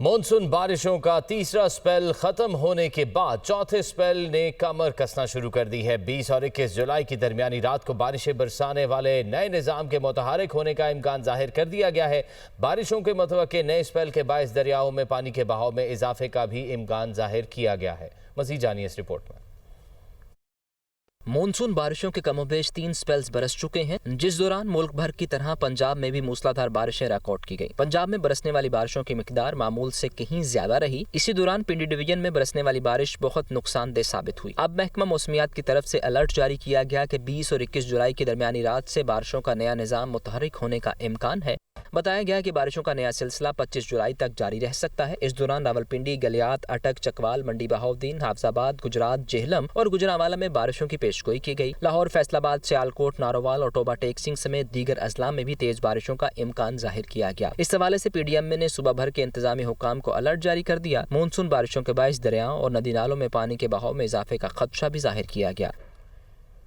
Monsoon बारिशों का तीसरा स्पेल खत्म होने के बाद चौथे स्पेल ने कमर कसना शुरू कर दी है। 20 और 21 जुलाई की दरमियानी रात को बारिशें बरसाने वाले नए निज़ाम के मुतहरिक होने का इम्कान जाहिर कर दिया गया है। बारिशों के मुतवक्के नए स्पेल के बायस दरियाओं में पानी के बहाव में इजाफे का भी इम्कान जाहिर किया गया है। मज़ीद जानिए इस रिपोर्ट में। मॉनसून बारिशों के कमोबेश 3 स्पेल्स बरस चुके हैं, जिस दौरान मुल्क भर की तरह पंजाब में भी मूसलाधार बारिशें रिकॉर्ड की गई। पंजाब में बरसने वाली बारिशों की मिकदार मामूल से कहीं ज्यादा रही। इसी दौरान पिंडी डिवीजन में बरसने वाली बारिश बहुत नुकसानदेह साबित हुई। अब महकमा मौसमियात की तरफ से अलर्ट जारी किया गया कि 20 और 21 जुलाई की दरमियानी रात से बारिशों का नया निज़ाम मुतहरिक होने का इम्कान है। बताया गया कि बारिशों का नया सिलसिला 25 जुलाई तक जारी रह सकता है। इस दौरान रावलपिंडी, गलियात, अटक, चकवाल, मंडी बहाउद्दीन, हाफजाबाद, गुजरात, जेहलम और गुजरांवाला में बारिशों की पेशगोई की गई। लाहौर, फैसलाबाद, सियालकोट, नारोवाल और टोबा टेकसिंग समेत दीगर अजला में भी तेज बारिशों का इम्कान जाहिर किया गया। इस हवाले से PDMA ने सुबह भर के इंतजामी हुकाम को अलर्ट जारी कर दिया। मॉनसून बारिशों के बायस दरियाओं और नदी नालों में पानी के बहाव में इजाफे का खदशा भी जाहिर किया गया।